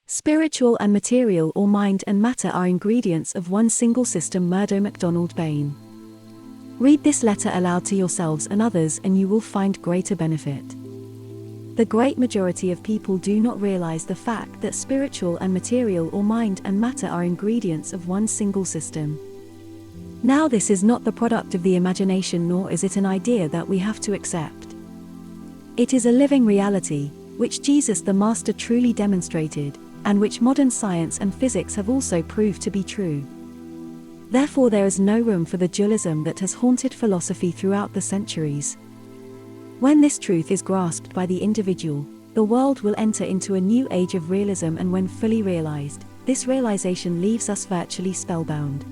Spiritual and material or mind and matter are ingredients of one single system. Murdo MacDonald-Bayne. Read this letter aloud to yourselves and others and you will find greater benefit. The great majority of people do not realize the fact that spiritual and material or mind and matter are ingredients of one single system. Now this is not the product of the imagination, nor is it an idea that we have to accept. It is a living reality, which Jesus the Master truly demonstrated, and which modern science and physics have also proved to be true. Therefore there is no room for the dualism that has haunted philosophy throughout the centuries. When this truth is grasped by the individual, the world will enter into a new age of realism, and when fully realized, this realization leaves us virtually spellbound.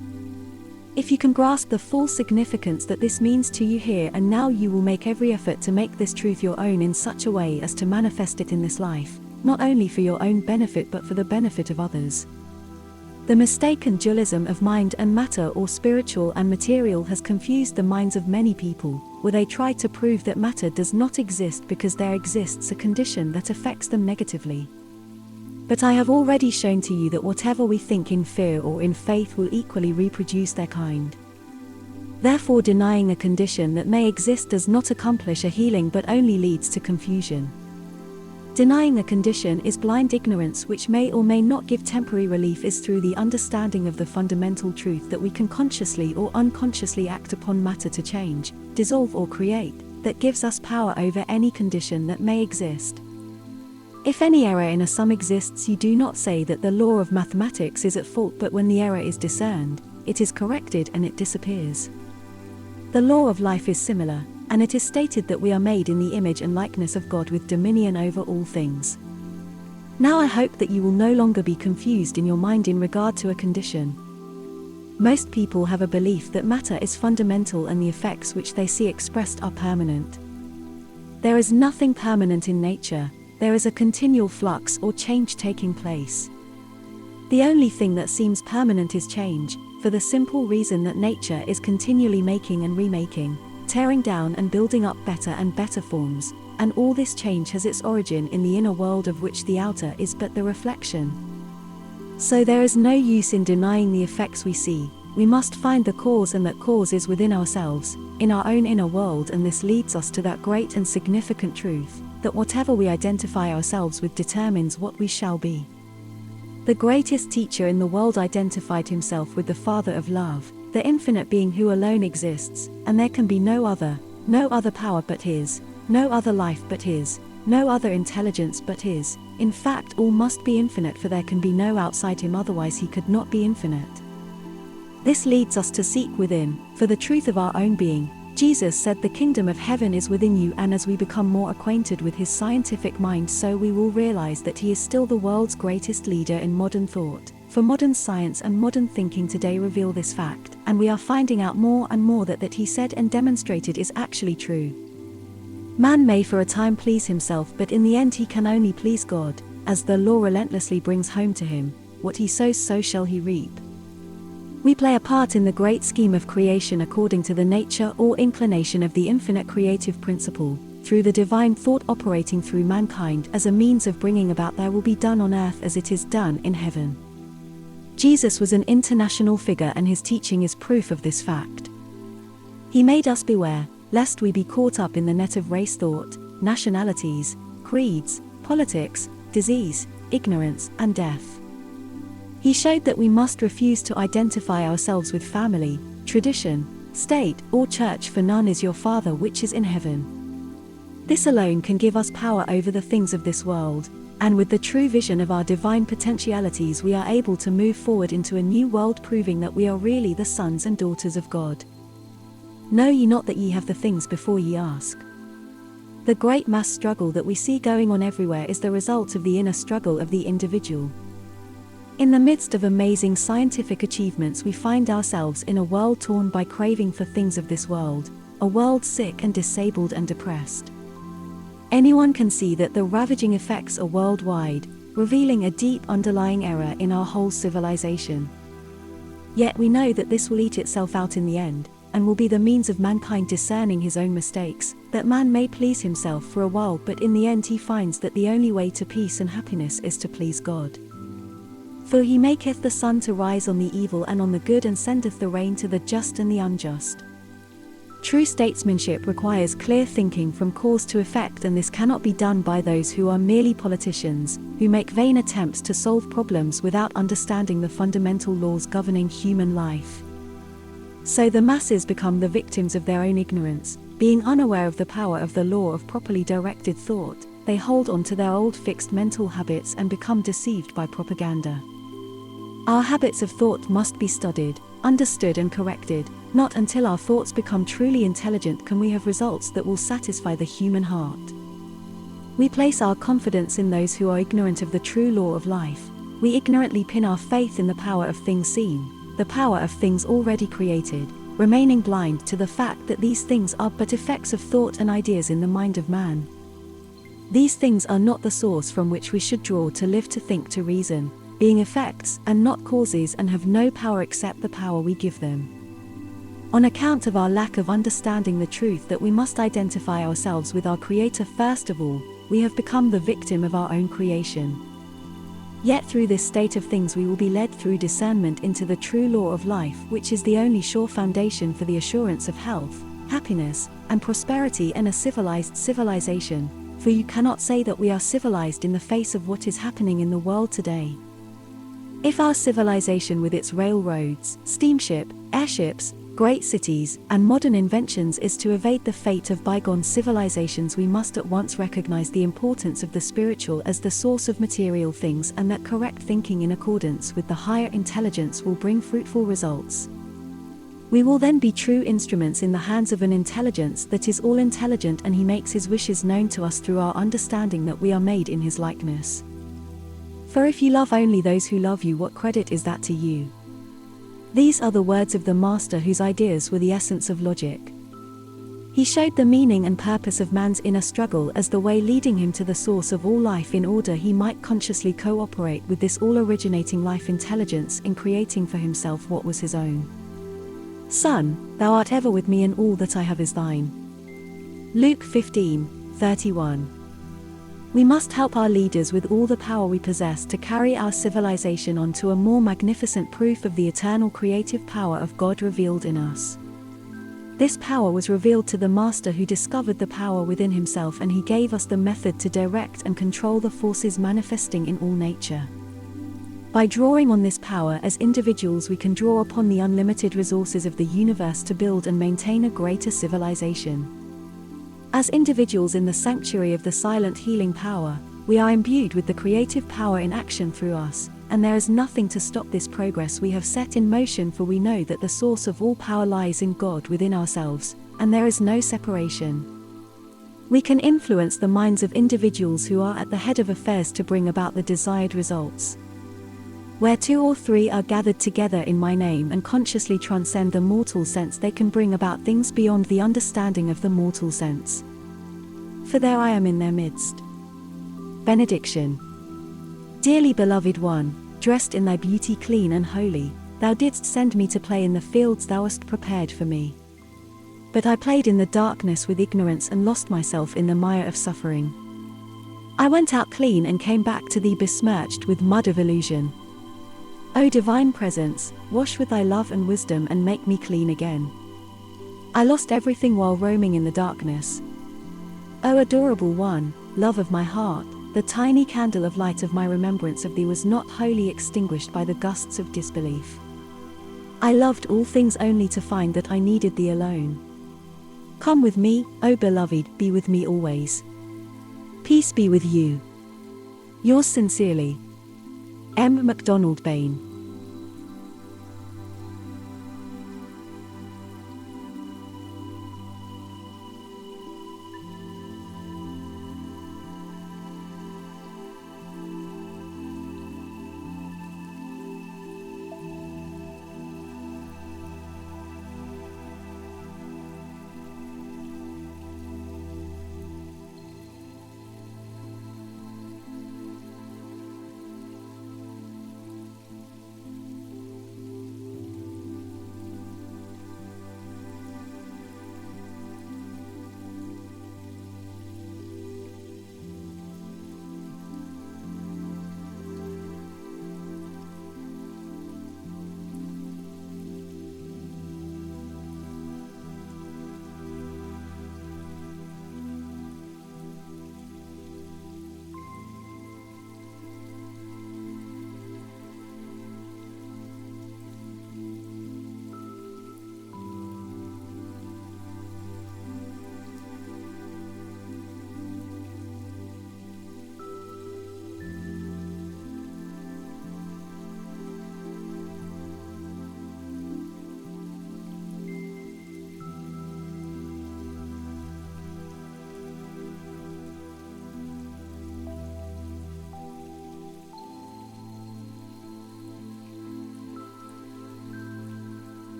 If you can grasp the full significance that this means to you here and now, you will make every effort to make this truth your own in such a way as to manifest it in this life, not only for your own benefit but for the benefit of others. The mistaken dualism of mind and matter, or spiritual and material, has confused the minds of many people, where they try to prove that matter does not exist because there exists a condition that affects them negatively. But I have already shown to you that whatever we think in fear or in faith will equally reproduce their kind. Therefore, denying a condition that may exist does not accomplish a healing but only leads to confusion. Denying a condition is blind ignorance, which may or may not give temporary relief. Is through the understanding of the fundamental truth that we can consciously or unconsciously act upon matter to change, dissolve or create, that gives us power over any condition that may exist. If any error in a sum exists, you do not say that the law of mathematics is at fault, but when the error is discerned, it is corrected and it disappears. The law of life is similar, and it is stated that we are made in the image and likeness of God with dominion over all things. Now I hope that you will no longer be confused in your mind in regard to a condition. Most people have a belief that matter is fundamental and the effects which they see expressed are permanent. There is nothing permanent in nature. There is a continual flux or change taking place. The only thing that seems permanent is change, for the simple reason that nature is continually making and remaking, tearing down and building up better and better forms, and all this change has its origin in the inner world, of which the outer is but the reflection. So there is no use in denying the effects we see. We must find the cause, and that cause is within ourselves, in our own inner world, and this leads us to that great and significant truth, that whatever we identify ourselves with determines what we shall be. The greatest teacher in the world identified himself with the Father of love, the infinite being who alone exists, and there can be no other power but his, no other life but his, no other intelligence but his. In fact, all must be infinite, for there can be no outside him, otherwise he could not be infinite. This leads us to seek within, for the truth of our own being. Jesus said the kingdom of heaven is within you, and as we become more acquainted with his scientific mind, so we will realize that he is still the world's greatest leader in modern thought. For modern science and modern thinking today reveal this fact, and we are finding out more and more that he said and demonstrated is actually true. Man may for a time please himself, but in the end he can only please God, as the law relentlessly brings home to him, what he sows so shall he reap. We play a part in the great scheme of creation according to the nature or inclination of the infinite creative principle, through the divine thought operating through mankind as a means of bringing about there will be done on earth as it is done in heaven. Jesus was an international figure, and his teaching is proof of this fact. He made us beware, lest we be caught up in the net of race thought, nationalities, creeds, politics, disease, ignorance, and death. He showed that we must refuse to identify ourselves with family, tradition, state, or church, for none is your Father which is in heaven. This alone can give us power over the things of this world, and with the true vision of our divine potentialities we are able to move forward into a new world, proving that we are really the sons and daughters of God. Know ye not that ye have the things before ye ask? The great mass struggle that we see going on everywhere is the result of the inner struggle of the individual. In the midst of amazing scientific achievements, we find ourselves in a world torn by craving for things of this world, a world sick and disabled and depressed. Anyone can see that the ravaging effects are worldwide, revealing a deep underlying error in our whole civilization. Yet we know that this will eat itself out in the end, and will be the means of mankind discerning his own mistakes, that man may please himself for a while, but in the end he finds that the only way to peace and happiness is to please God. For he maketh the sun to rise on the evil and on the good, and sendeth the rain to the just and the unjust. True statesmanship requires clear thinking from cause to effect, and this cannot be done by those who are merely politicians, who make vain attempts to solve problems without understanding the fundamental laws governing human life. So the masses become the victims of their own ignorance. Being unaware of the power of the law of properly directed thought, they hold on to their old fixed mental habits and become deceived by propaganda. Our habits of thought must be studied, understood and corrected. Not until our thoughts become truly intelligent can we have results that will satisfy the human heart. We place our confidence in those who are ignorant of the true law of life. We ignorantly pin our faith in the power of things seen, the power of things already created, remaining blind to the fact that these things are but effects of thought and ideas in the mind of man. These things are not the source from which we should draw to live, to think, to reason, being effects and not causes, and have no power except the power we give them. On account of our lack of understanding the truth that we must identify ourselves with our Creator first of all, we have become the victim of our own creation. Yet through this state of things we will be led through discernment into the true law of life, which is the only sure foundation for the assurance of health, happiness, and prosperity and a civilized civilization, for you cannot say that we are civilized in the face of what is happening in the world today. If our civilization with its railroads, steamship, airships, great cities, and modern inventions is to evade the fate of bygone civilizations, we must at once recognize the importance of the spiritual as the source of material things, and that correct thinking in accordance with the higher intelligence will bring fruitful results. We will then be true instruments in the hands of an intelligence that is all intelligent, and he makes his wishes known to us through our understanding that we are made in his likeness. For if you love only those who love you, what credit is that to you? These are the words of the Master, whose ideas were the essence of logic. He showed the meaning and purpose of man's inner struggle as the way leading him to the source of all life, in order he might consciously cooperate with this all-originating life intelligence in creating for himself what was his own. Son, thou art ever with me, and all that I have is thine. Luke 15:31. We must help our leaders with all the power we possess to carry our civilization on to a more magnificent proof of the eternal creative power of God revealed in us. This power was revealed to the Master, who discovered the power within himself, and he gave us the method to direct and control the forces manifesting in all nature. By drawing on this power as individuals, we can draw upon the unlimited resources of the universe to build and maintain a greater civilization. As individuals in the sanctuary of the silent healing power, we are imbued with the creative power in action through us, and there is nothing to stop this progress we have set in motion, for we know that the source of all power lies in God within ourselves, and there is no separation. We can influence the minds of individuals who are at the head of affairs to bring about the desired results. Where 2 or 3 are gathered together in my name and consciously transcend the mortal sense, they can bring about things beyond the understanding of the mortal sense. For there I am in their midst. Benediction. Dearly beloved one, dressed in thy beauty clean and holy, thou didst send me to play in the fields thou hast prepared for me. But I played in the darkness with ignorance and lost myself in the mire of suffering. I went out clean and came back to thee besmirched with mud of illusion. O divine presence, wash with thy love and wisdom and make me clean again. I lost everything while roaming in the darkness. O adorable one, love of my heart, the tiny candle of light of my remembrance of thee was not wholly extinguished by the gusts of disbelief. I loved all things only to find that I needed thee alone. Come with me, O beloved, be with me always. Peace be with you. Yours sincerely, 𝗦_MacDonald-Bayne.